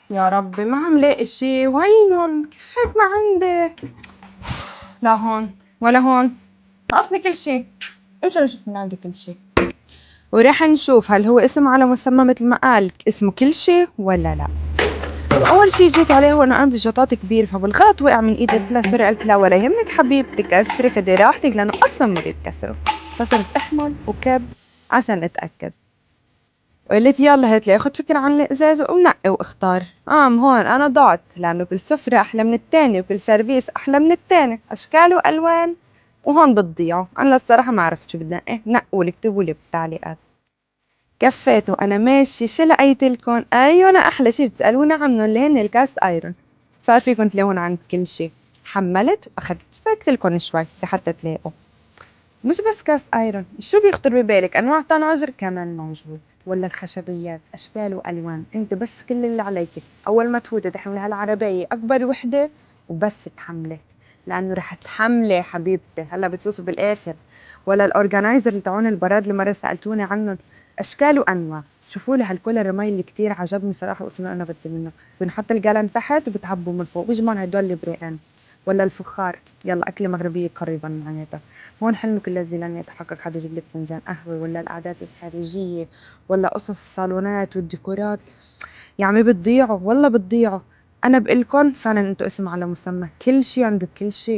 يا ربي ما عم لاقي شي، وينهم؟ كيف هيك ما عندي؟ لا هون ولا هون، ناقصني كل شي. امشي نشوف من عندي كل شي، وراح نشوف هل هو اسم على مسمى مثل ما قال اسمه كل شي ولا لا. اول شي جيت عليه وانا عندي جطات كبير، فبالغلط وقع من ايدي طلع سوري. قلت لا ولا يهمك حبيبتي كسري فدي راحتك، لانه اصلا ما بيتكسروا. فصرت احمل وكب عشان اتاكد، وقلت يلا هات لي اخد فكرة عن الازاز ومنقي واختار. هون انا ضعت، لانه كل سفرة احلى من التاني وكل سيرفيس احلى من التاني، اشكال والوان. وهون بتضيعوا. انا للصراحة ما عرفت شو بدي انقي، نقوا لي اكتبوا لي بالتعليقات. كفيت وانا ماشي شو لقيتلكن؟ ايوه انا احلى شي بتسالونا عنه اللي هن الكاست ايرون. صار فيكن تلاقون عند كل شي. حملت واخدت سكتلكن شوي لحتى تلاقوا. مش بس كاست ايرون، شو بيخطر ببالك انواع طناجر كمان موجود، ولا الخشبيات اشكال والوان. انت بس كل اللي عليك اول ما تفوتي تحملي هالعربيه اكبر وحده وبس تحملي، لانه رح تحملي حبيبتي. هلا بتشوفي بالاخر. ولا الاورجنايزر اللي تاعون البراد اللي مره سالتوني عنهم، اشكال وانواع. شوفوا لي هالكولر مي اللي كتير عجبني صراحه، قلت له انا بدي منه. بنحط الجالن تحت وبتعبوا من فوق، بيجمعون هدول البريقان. ولا الفخار، يلا اكله مغربيه قريبا معناتها. هون حلمك الذي لن يتحقق، حدا يجيب لك فنجان قهوه، ولا القعدات الخارجيه، ولا قصص الصالونات والديكورات. يا عمي بتضيعوا والله بتضيعوا. انا بقلكن فعلا انتوا اسم على مسمى، كل شي عندك كل شي.